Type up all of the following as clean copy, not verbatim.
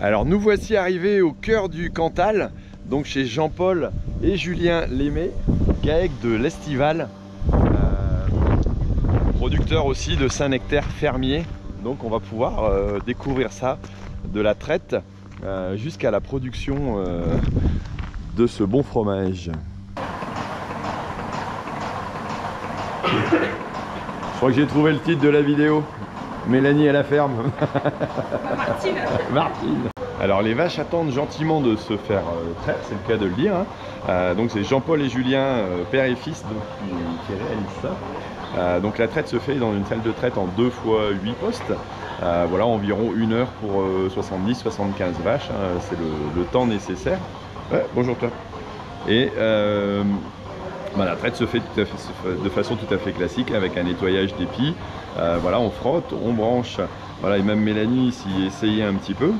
Alors nous voici arrivés au cœur du Cantal, donc chez Jean-Paul et Julien Lémé, GAEC de l'Estival, producteur aussi de Saint-Nectaire fermier. Donc on va pouvoir découvrir ça, de la traite jusqu'à la production de ce bon fromage. Je crois que j'ai trouvé le titre de la vidéo. Mélanie à la ferme. Martine. Martine. Alors les vaches attendent gentiment de se faire traire, c'est le cas de le dire. Donc c'est Jean-Paul et Julien, père et fils, donc, qui réalisent ça. Donc la traite se fait dans une salle de traite en 2 fois 8 postes. Voilà, environ 1 heure pour 70-75 vaches, c'est le temps nécessaire. Ouais, bonjour toi. Et la traite se fait de façon tout à fait classique avec un nettoyage d'épis. Voilà, on frotte, on branche. Voilà, et même Mélanie s'y essayait un petit peu.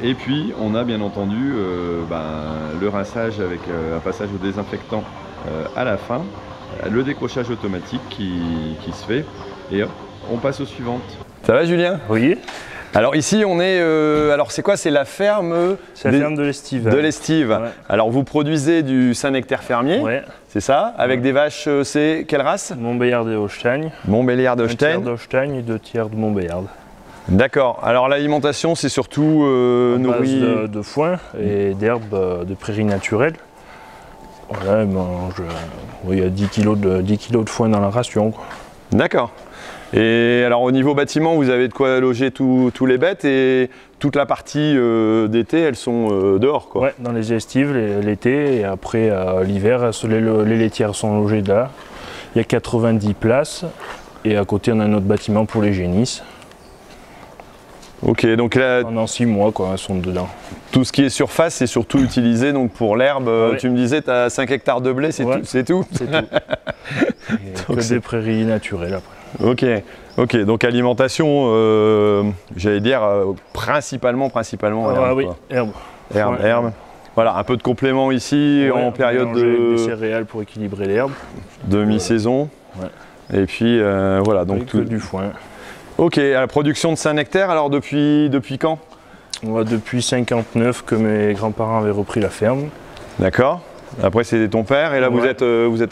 Et puis on a bien entendu le rinçage avec un passage au désinfectant à la fin, le décrochage automatique qui se fait, et hop, on passe aux suivantes. Ça va Julien? Oui. Alors ici on est, alors c'est quoi? C'est la ferme? C'est la ferme de l'Estive. De l'Estive. Ouais. Alors vous produisez du Saint-Nectaire fermier, ouais. C'est ça? Avec des vaches, c'est quelle race? Montbéliard de Holstein. Montbéliard de Holstein. 1 tiers d'Holstein et 2 tiers de Montbéliard. D'accord. Alors l'alimentation c'est surtout nourri de foin et d'herbes de prairies naturelles. Voilà, il y a 10 kg de foin dans la ration. D'accord. Et alors au niveau bâtiment, vous avez de quoi loger tous les bêtes, et toute la partie d'été, elles sont dehors quoi. Ouais, dans les estives l'été, et après l'hiver, les laitières sont logées là. Il y a 90 places, et à côté on a un autre bâtiment pour les génisses. Ok, donc là, pendant 6 mois quoi, elles sont dedans. Tout ce qui est surface, c'est surtout utilisé donc pour l'herbe. Ouais. Tu me disais, tu as 5 hectares de blé, c'est tout? C'est tout. Que des prairies naturelles après. Ok, donc alimentation, j'allais dire principalement herbe. Oui, herbe. Voilà, un peu de complément ici, ouais, en période de... des céréales pour équilibrer l'herbe. De mi-saison. Ouais. Et puis voilà, donc tout du foin. Ok, à la production de Saint-Nectaire, alors depuis quand? Depuis 59 que mes grands-parents avaient repris la ferme. D'accord. Après c'est ton père, et là vous êtes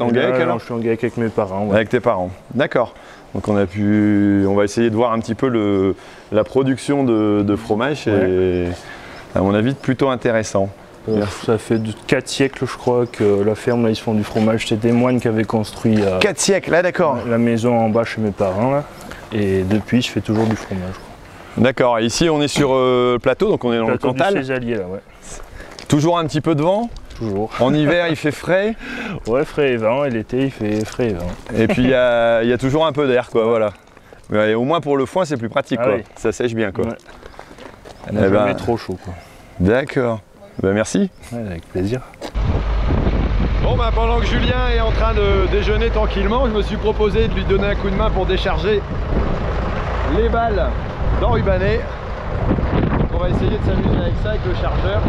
en GAEC alors? Je suis en GAEC avec mes parents. Ouais. Avec tes parents, d'accord. Donc on va essayer de voir un petit peu la production de fromage, et à mon avis plutôt intéressant. Ça fait 4 siècles je crois que la ferme là, ils se font du fromage. C'est des moines qui avaient construit 4 siècles, là d'accord. La maison en bas chez mes parents là. Et depuis je fais toujours du fromage. D'accord, ici on est sur le plateau, donc on est dans le Cantal. Du Césalier, là, ouais. Toujours un petit peu de vent? Toujours. En hiver il fait frais? Ouais, frais et vent, et l'été il fait frais et vent. Et puis il y a toujours un peu d'air quoi, voilà. Mais au moins pour le foin c'est plus pratique quoi, oui. Ça sèche bien quoi. Ouais. On n'a jamais trop chaud quoi. D'accord, merci. Ouais, avec plaisir. Bon pendant que Julien est en train de déjeuner tranquillement, je me suis proposé de lui donner un coup de main pour décharger les balles d'enrubanné. Donc on va essayer de s'amuser avec ça, avec le chargeur.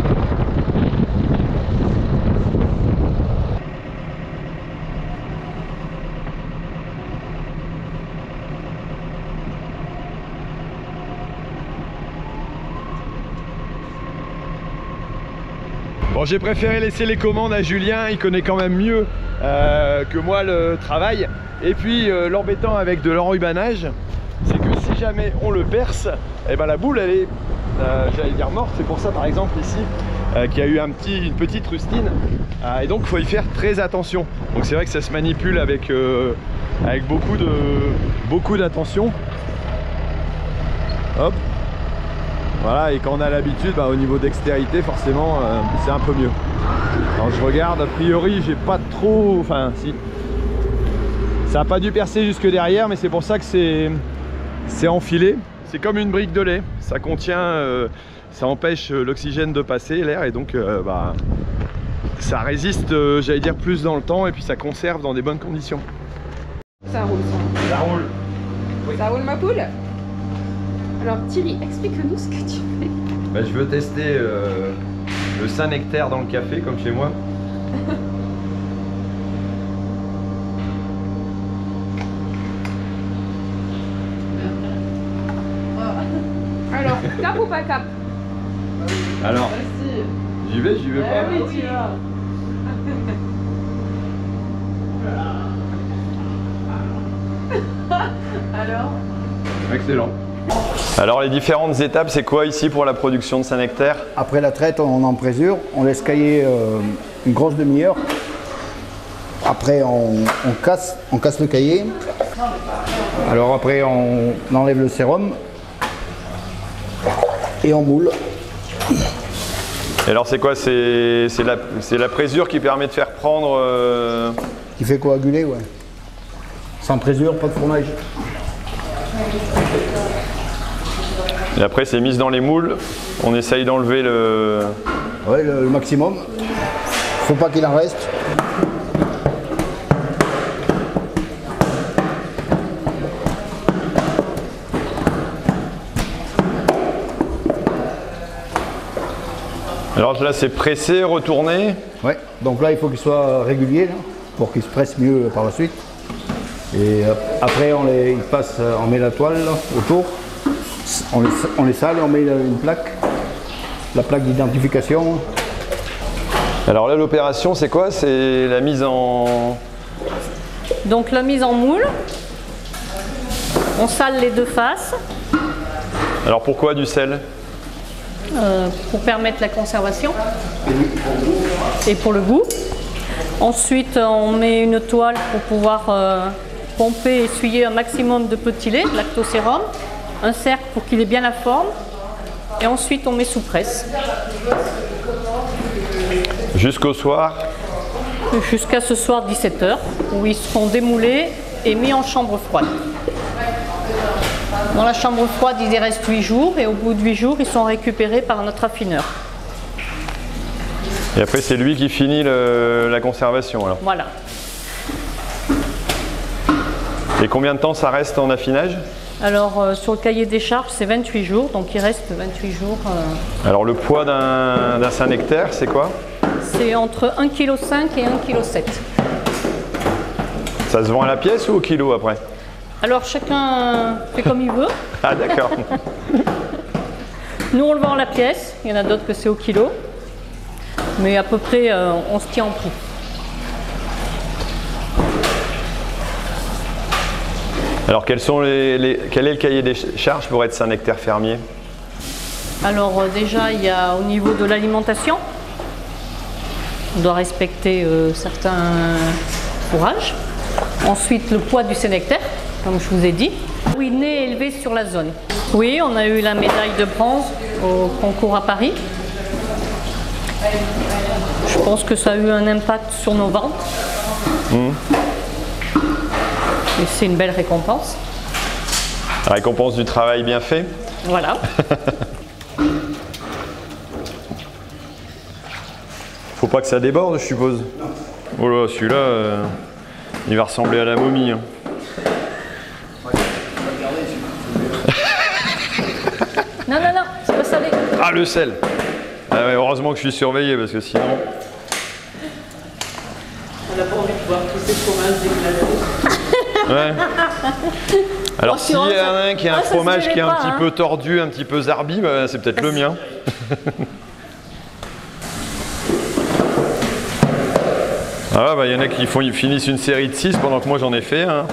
Bon, j'ai préféré laisser les commandes à Julien, il connaît quand même mieux que moi le travail. Et puis l'embêtant avec de l'enrubanage, c'est que si jamais on le perce, et ben la boule elle est, j'allais dire morte. C'est pour ça par exemple ici qu'il y a eu une petite rustine, et donc il faut y faire très attention. Donc c'est vrai que ça se manipule avec beaucoup d'attention. Hop. Voilà, et quand on a l'habitude, au niveau dextérité, forcément, c'est un peu mieux. Alors je regarde, a priori, j'ai pas trop... Enfin, si. Ça n'a pas dû percer jusque derrière, mais c'est pour ça que c'est enfilé. C'est comme une brique de lait. Ça contient... ça empêche l'oxygène de passer, l'air, et donc ça résiste, j'allais dire, plus dans le temps, et puis ça conserve dans des bonnes conditions. Ça roule, ça. Ça roule. Oui. Ça roule ma poule? Alors Thierry, explique-nous ce que tu fais. Je veux tester le Saint-Nectaire dans le café, comme chez moi. Alors, cap ou pas cap? Alors, j'y vais pas. Oui, tu vas. Alors? Excellent. Alors les différentes étapes, c'est quoi ici pour la production de Saint-Nectaire? Après la traite, on en présure, on laisse cailler une grosse demi-heure. Après, on casse le cahier. Alors après, on enlève le sérum et on moule. Et alors c'est quoi? C'est la présure qui permet de faire prendre... Qui fait coaguler, ouais. Sans présure, pas de fromage. Et après c'est mis dans les moules, on essaye d'enlever le... Ouais, le maximum. Faut pas qu'il en reste. Alors là c'est pressé, retourné. Ouais, donc là il faut qu'il soit régulier là, pour qu'il se presse mieux par la suite. Et après on met la toile là, autour, on les sale et on met une plaque, la plaque d'identification. Alors là l'opération c'est quoi? C'est la mise en... Donc la mise en moule, on sale les deux faces. Alors pourquoi du sel? Pour permettre la conservation et pour le goût. Ensuite, on met une toile pour pouvoir pomper, essuyer un maximum de petits laits, lactosérum, un cercle pour qu'il ait bien la forme, et ensuite on met sous presse. Jusqu'au soir? Jusqu'à ce soir 17h, où ils seront démoulés et mis en chambre froide. Dans la chambre froide, ils y restent 8 jours et au bout de 8 jours, ils sont récupérés par notre affineur. Et après, c'est lui qui finit la conservation alors. Voilà. Et combien de temps ça reste en affinage? Alors, sur le cahier des charges, c'est 28 jours, donc il reste 28 jours. Alors, le poids d'un Saint-Nectaire, c'est quoi? C'est entre 1,5 kg et 1,7 kg. Ça se vend à la pièce ou au kilo après? Alors, chacun fait comme il veut. Ah, d'accord. Nous, on le vend à la pièce. Il y en a d'autres que c'est au kilo. Mais à peu près, on se tient en prix. Alors, quel est le cahier des charges pour être Saint-Nectaire fermier? Alors, déjà, il y a au niveau de l'alimentation. On doit respecter certains fourrages. Ensuite, le poids du Saint-Nectaire, comme je vous ai dit. Oui, né et élevé sur la zone. Oui, on a eu la médaille de bronze au concours à Paris. Je pense que ça a eu un impact sur nos ventes. Et c'est une belle récompense. La récompense du travail bien fait. Voilà. Faut pas que ça déborde, je suppose. Oh là, celui-là, il va ressembler à la momie. Hein. Non, non, non, c'est pas salé. Ah, le sel! Ah ouais, heureusement que je suis surveillé parce que sinon. On n'a pas envie de voir tous ces fromages dégueulasses. Ouais. Alors, Oh, s'il y en a un qui a un ça se fromage verrait qui est un pas, petit hein. peu tordu, un petit peu zarbi, bah, c'est peut-être le mien. Ah bah, y en a qui finissent une série de 6 pendant que moi j'en ai fait un.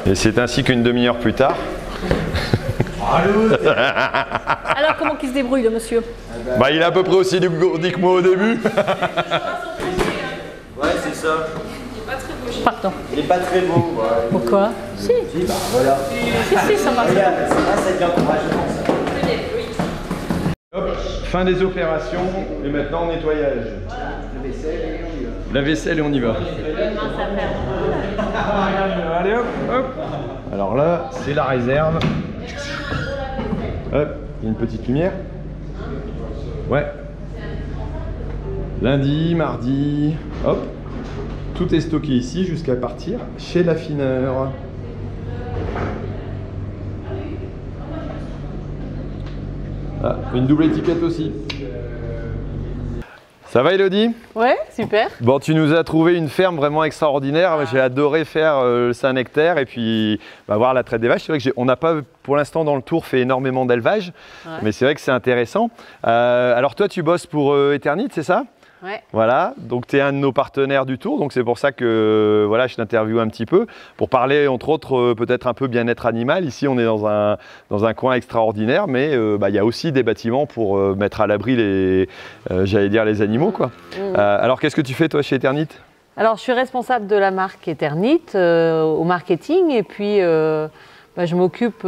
Et c'est ainsi qu'une demi-heure plus tard. Alors, comment qu'il se débrouille, le monsieur? Bah, il est à peu près aussi dégourdi que moi au début. Ouais, c'est ça. Pardon. Il est pas très beau. Ouais. Pourquoi? Si. Si, bah voilà. Si, ça marche. Regarde, ça devient encourageant. Hop, fin des opérations et maintenant nettoyage. La vaisselle et on y va. Allez hop, hop. Alors là, c'est la réserve. Hop, il y a une petite lumière. Ouais. Lundi, mardi, hop. Tout est stocké ici jusqu'à partir chez l'affineur. Ah, une double étiquette aussi. Ça va Elodie? Ouais, super. Bon, tu nous as trouvé une ferme vraiment extraordinaire. J'ai adoré faire le Saint-Nectaire et puis voir la traite des vaches. C'est vrai qu'on n'a pas pour l'instant dans le Tour fait énormément d'élevage, mais c'est vrai que c'est intéressant. Alors toi, tu bosses pour Eternit, c'est ça? Ouais. Voilà, donc tu es un de nos partenaires du Tour, donc c'est pour ça que voilà, je t'interviewe un petit peu pour parler entre autres peut-être un peu bien-être animal. Ici on est dans un coin extraordinaire, mais il y a aussi des bâtiments pour mettre à l'abri les, j'allais dire les animaux quoi. Alors qu'est-ce que tu fais toi chez Eternit? Alors je suis responsable de la marque Eternit au marketing et puis je m'occupe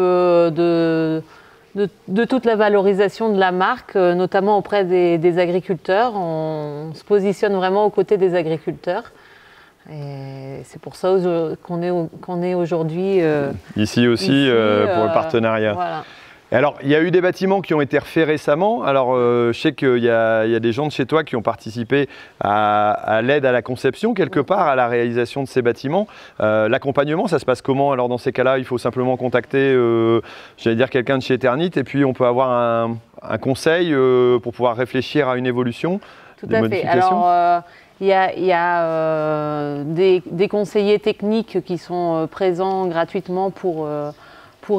de toute la valorisation de la marque, notamment auprès des agriculteurs. On se positionne vraiment aux côtés des agriculteurs. Et c'est pour ça qu'on est aujourd'hui ici aussi pour le partenariat. Voilà. Alors, il y a eu des bâtiments qui ont été refaits récemment. Alors, je sais qu'il y a des gens de chez toi qui ont participé à l'aide à la conception, quelque part, à la réalisation de ces bâtiments. L'accompagnement, ça se passe comment? Alors, dans ces cas-là, il faut simplement contacter, j'allais dire, quelqu'un de chez Eternit, et puis on peut avoir un conseil pour pouvoir réfléchir à une évolution, des modifications. Alors, il y a des conseillers techniques qui sont présents gratuitement pour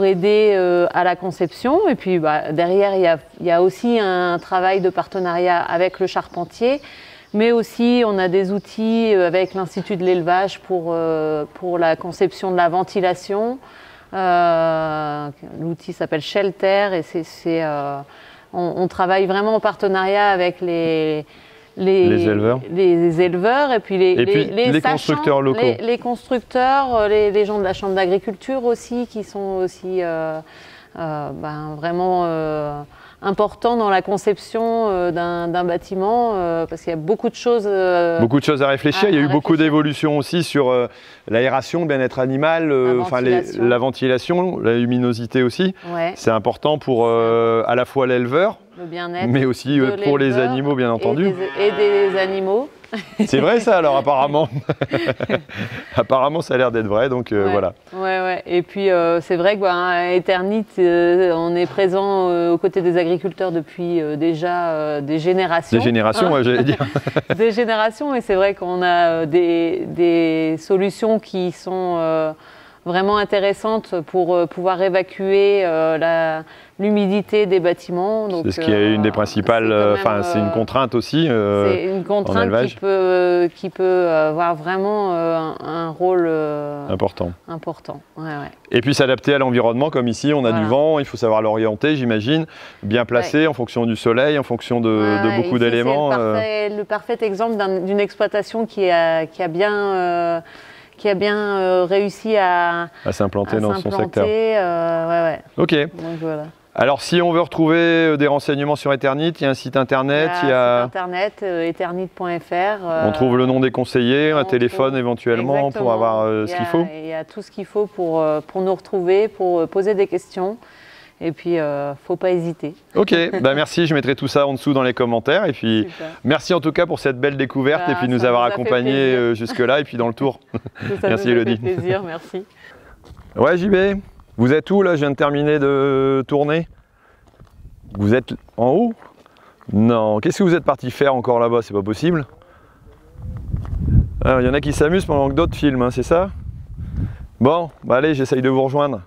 aider à la conception. Et puis derrière, il y a aussi un travail de partenariat avec le charpentier, mais aussi on a des outils avec l'Institut de l'élevage pour la conception de la ventilation. L'outil s'appelle Shelter et on travaille vraiment en partenariat avec les éleveurs et puis les constructeurs locaux. Les constructeurs, les gens de la chambre d'agriculture aussi, qui sont aussi vraiment importants dans la conception d'un bâtiment, parce qu'il y a beaucoup de choses à réfléchir. Il y a eu beaucoup d'évolutions aussi sur l'aération, le bien-être animal, la ventilation, la luminosité aussi. Ouais. C'est important pour à la fois l'éleveur, le bien-être, mais aussi pour les animaux, bien entendu. Et des animaux. C'est vrai ça alors apparemment. Apparemment ça a l'air d'être vrai, donc voilà. Ouais. Et puis c'est vrai que Eternit, on est présent aux côtés des agriculteurs depuis déjà des générations. Des générations, ouais, j'allais dire. Des générations, et c'est vrai qu'on a des solutions qui sont vraiment intéressantes pour pouvoir évacuer l'humidité des bâtiments. C'est ce qui est une des principales, c'est une contrainte aussi. C'est une contrainte qui peut avoir vraiment un rôle important. Ouais. Et puis s'adapter à l'environnement, comme ici, on a du vent, il faut savoir l'orienter, j'imagine, bien placé en fonction du soleil, en fonction de beaucoup d'éléments. C'est le parfait exemple d'une exploitation qui a bien réussi à s'implanter dans son secteur. Ouais. Ok. Donc, voilà. Alors si on veut retrouver des renseignements sur Eternit, il y a un site internet, il y a un site internet, eternit.fr. On trouve le nom des conseillers, un téléphone éventuellement pour avoir ce qu'il faut. Il y a tout ce qu'il faut pour nous retrouver, pour poser des questions. Et puis, faut pas hésiter. Ok, merci, je mettrai tout ça en dessous dans les commentaires. Et puis, merci en tout cas pour cette belle découverte et puis nous avoir accompagnés jusque-là et puis dans le Tour. Merci Elodie. Ça nous a fait plaisir, merci. Ouais, JB, vous êtes où là? Je viens de terminer de tourner. Vous êtes en haut? Non, qu'est-ce que vous êtes parti faire encore là-bas? C'est pas possible. Il y en a qui s'amusent pendant que d'autres filment, c'est ça? Bon, allez, j'essaye de vous rejoindre.